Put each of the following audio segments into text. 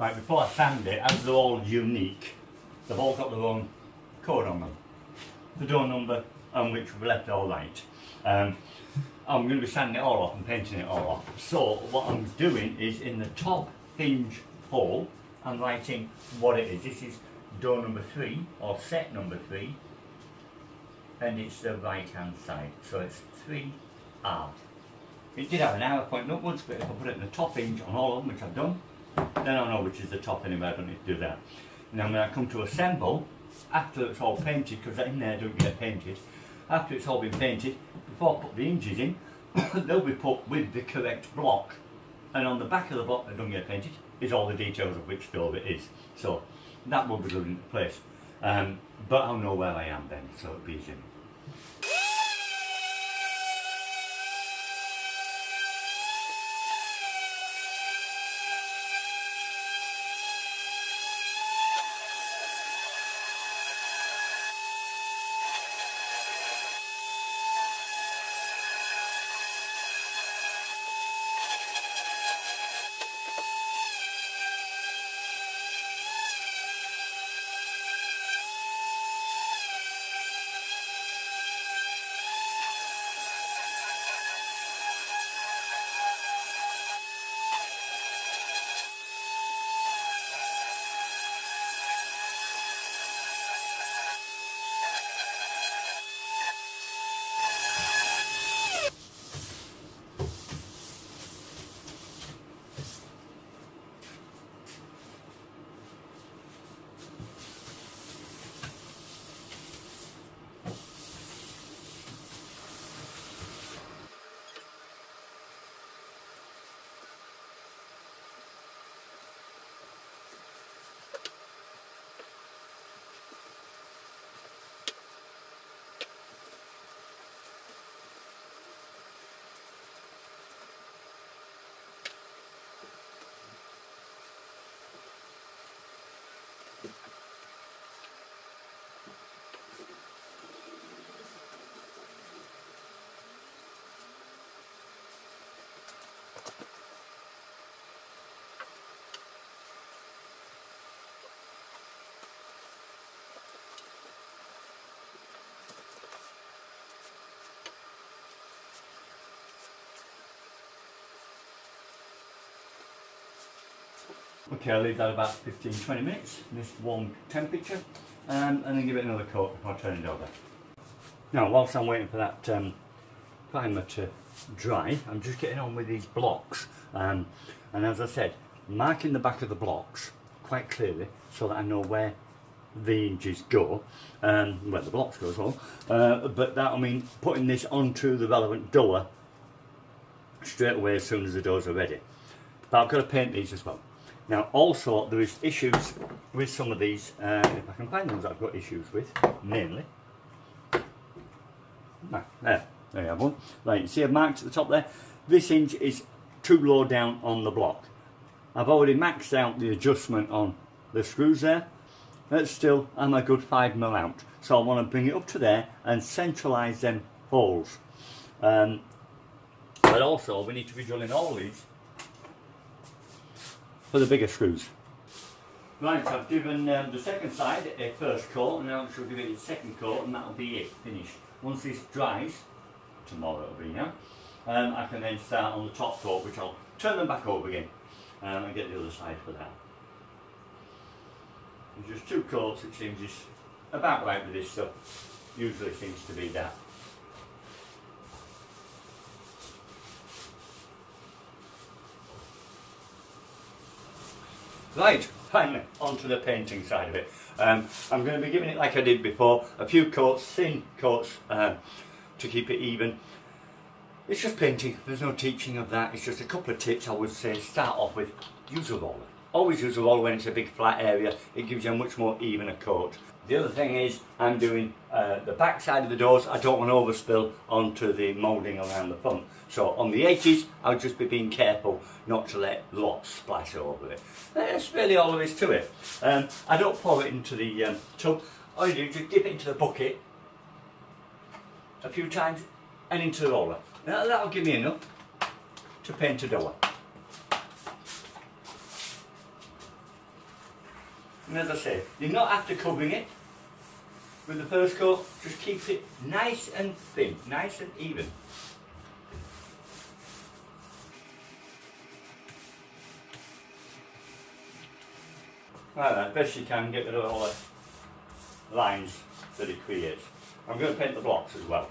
Right, before I sand it, as they're all unique, they've all got their own code on them. The door number on which we've left all right. I'm going to be sanding it all off and painting it all off. So what I'm doing is in the top hinge hole, I'm writing what it is. This is door number 3 or set number 3, and it's the right hand side. So it's 3R. It did have an arrow pointing upwards, but if I put it in the top hinge on all of them, which I've done, then I'll know which is the top anyway. I don't need to do that. Now when I come to assemble, after it's all painted, because in there don't get painted, after it's all been painted, before I put the hinges in, they'll be put with the correct block, and on the back of the block that don't get painted is all the details of which door it is. So that will be good in place, but I'll know where I am then, so it'll be easy. Okay, I'll leave that about 15-20 minutes in this warm temperature, and then give it another coat before I turn it over. Now, whilst I'm waiting for that primer to dry, I'm just getting on with these blocks, and as I said, marking the back of the blocks quite clearly so that I know where the hinges go, where the blocks go as well, but that'll mean putting this onto the relevant door straight away as soon as the doors are ready. But I've got to paint these as well. Now also there is issues with some of these, if I can find the ones that I've got issues with, namely, there you have one. Right, you see I've marked at the top there, this hinge is too low down on the block. I've already maxed out the adjustment on the screws there, that's still, I'm a good 5mm out, so I want to bring it up to there and centralise them holes. But also we need to be drilling all these for the bigger screws. Right, I've given the second side a first coat, and now I shall give it a second coat, and that'll be it, finished. Once this dries, tomorrow it'll be now, I can then start on the top coat, which I'll turn them back over again, and get the other side for that. There's just 2 coats, it seems is about right with this stuff, usually seems to be that. Right, finally, onto the painting side of it. I'm going to be giving it like I did before, a few coats, thin coats, to keep it even. It's just painting, there's no teaching of that, it's just a couple of tips I would say. Start off with, use a roller. Always use a roller when it's a big flat area, it gives you a much more even a coat. The other thing is, I'm doing the back side of the doors, I don't want to overspill onto the moulding around the front. So on the edges, I'll just be being careful not to let lots splash over it. That's really all there is to it. I don't pour it into the tub, all you do is just dip it into the bucket a few times and into the roller. Now that'll give me enough to paint a door. And as I say, you're not after covering it with the first coat, just keep it nice and thin, nice and even. Like that, best you can, get rid of all the lines that it creates. I'm going to paint the blocks as well.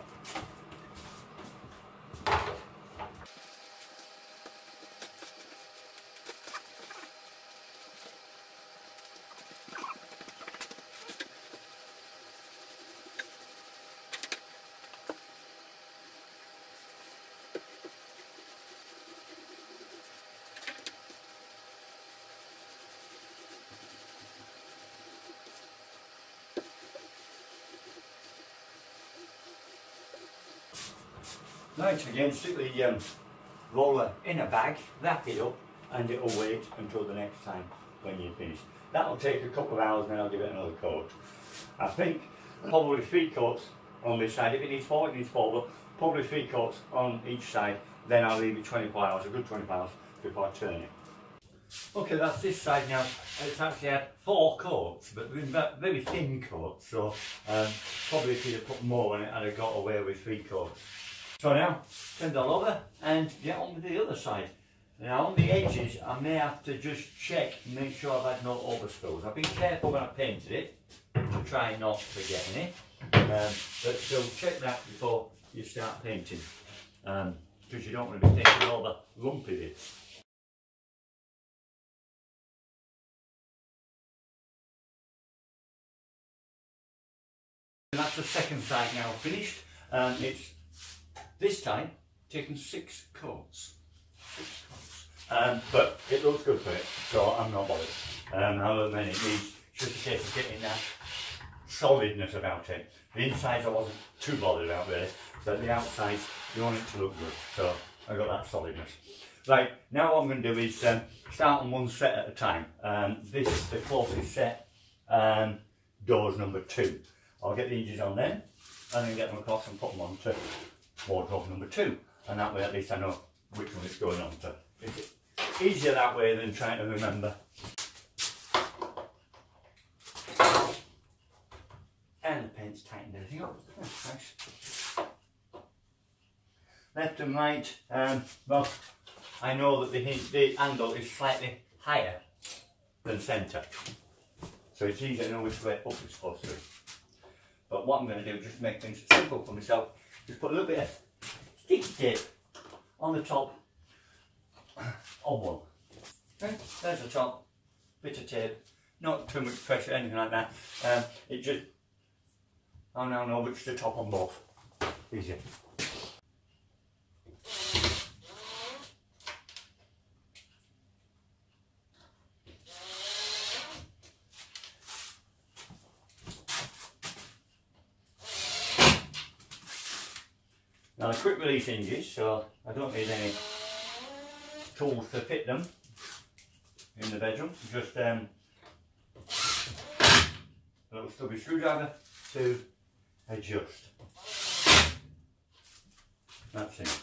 Right, again, stick the roller in a bag, wrap it up, and it'll wait until the next time when you're finished. That'll take a couple of hours, and then I'll give it another coat. I think probably 3 coats on this side. If it needs 4, it needs 4, but probably 3 coats on each side. Then I'll leave it 24 hours, a good 24 hours before I turn it. Okay, that's this side now. It's actually had 4 coats, but they've been very thin coats, so probably if you'd have put more on it, I'd have got away with 3 coats. So now, turn it all over and get on with the other side. Now on the edges, I may have to just check and make sure I've had no overspills. I've been careful when I painted it to try not to get any, but still check that before you start painting, because you don't want to be taking all the lumpy bits. And that's the second side now finished, and it's this time taken 6 coats. 6 coats. But it looks good for it, so I'm not bothered. However many it needs, just a case of getting that solidness about it. The insides I wasn't too bothered about really, but the outsides you want it to look good, so I got that solidness. Right, now what I'm going to do is start on one set at a time. This is the closest set, doors number 2. I'll get the hinges on then, and then get them across and put them on to wardrobe number 2, and that way at least I know which one it's going on to. It's easier that way than trying to remember. And the paint's tightened everything up. That's nice. Left and right, well, I know that the angle is slightly higher than centre, so it's easier to know which way up it's supposed to be. But what I'm going to do, just to make things simple for myself, just put a little bit of sticky tape on the top of one. Okay, there's the top, bit of tape, not too much pressure, anything like that. It just, I now know which is the top on both. Easier. Now the quick release hinges, so I don't need any tools to fit them in the bedroom, just a little stubby screwdriver to adjust. That's it.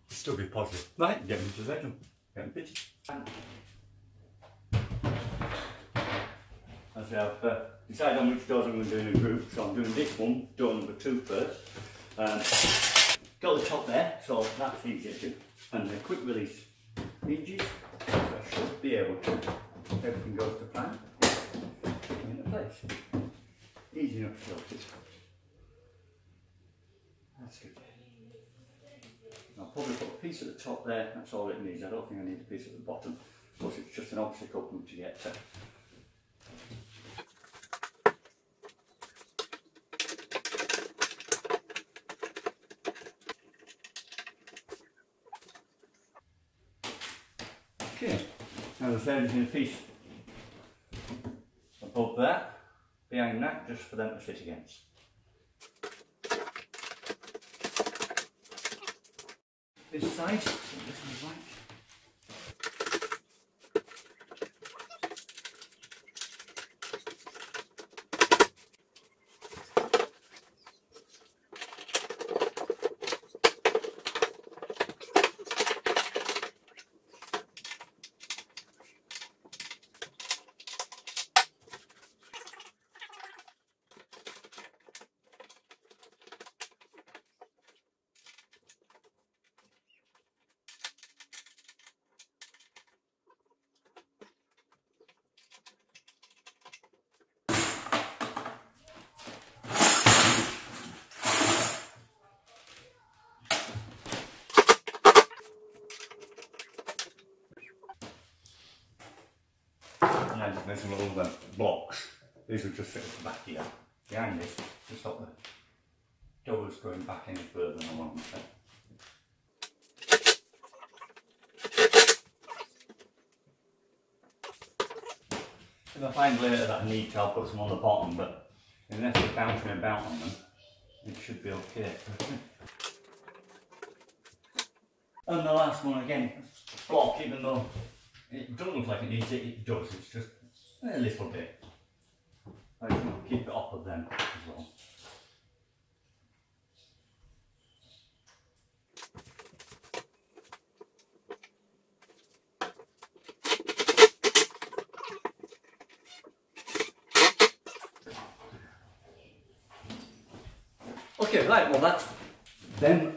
Still be positive. Right, get into the bedroom, get them fitted. As I've decided on which doors I'm going to do in a group, so I'm doing this one, door number 2 first. Got the top there, so that's easier to do. And the quick release hinges, so I should be able to, if everything goes to plan, put them into place. Easy enough to sort it. That's good. I'll probably put a piece at the top there, that's all it needs. I don't think I need a piece at the bottom, because it's just an obstacle for me to get to. Okay, now the third is in a piece above that, behind that, just for them to sit against. This side, so this one's right. there's some little blocks. These will just fit at the back here. Behind this, to stop the doors going back any further than along there. If I find later that I need to, I'll put some on the bottom, but unless they're bouncing about on them, it should be okay. And the last one again, block, even though it doesn't look like it needs it, it does, it's just a little bit. I just want to keep it off of them as well. Okay, right, well that's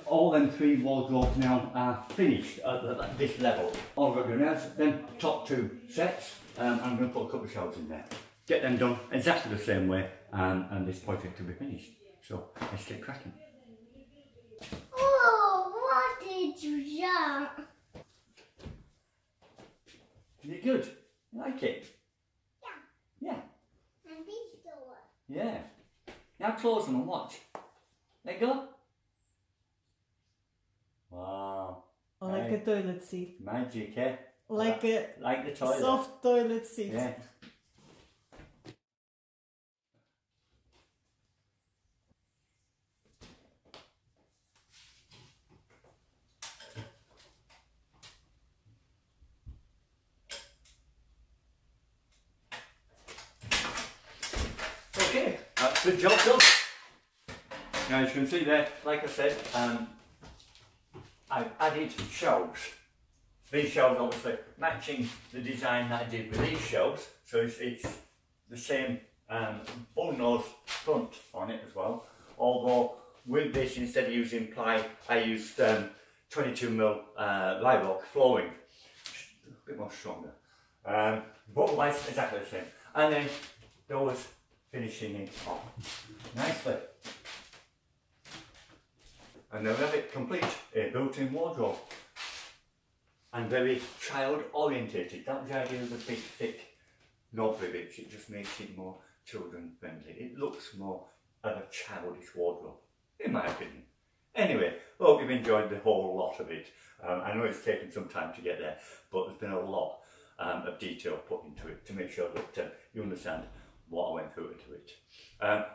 all them 3 wardrobes now are finished at this level. All I've got to do now is then top 2 sets, I'm going to put a couple of shelves in there. Get them done exactly the same way and this project will be finished. So let's get cracking. Oh, what did you that? Is it good? You like it? Yeah. Yeah. And these door. Yeah. Now close them and watch. Let go. Wow. Like a toilet seat. Magic, eh? Like a the toilet. soft toilet seat. Yeah. Okay, that's the job done. Now as you can see there, like I said, I've added shelves. These shelves obviously matching the design that I did with these shelves, so it's the same bullnose front on it as well. Although with this, instead of using ply, I used 22mm lilac flooring, a bit more stronger. But otherwise exactly the same. And then those finishing it off nicely. And then we have it complete, a built-in wardrobe. And very child orientated. That was the idea of the big thick knob rivets. It just makes it more children friendly. It looks more of a childish wardrobe, in my opinion. Anyway, I hope you've enjoyed the whole lot of it. I know it's taken some time to get there, but there's been a lot of detail put into it to make sure that you understand what I went through into it.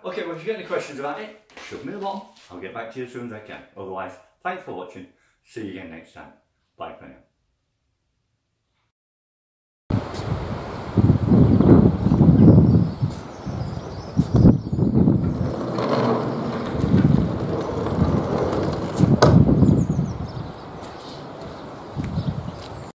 Okay, well if you get any questions about it, shove me along. I'll get back to you as soon as I can. Otherwise, thanks for watching. See you again next time. Bye for now.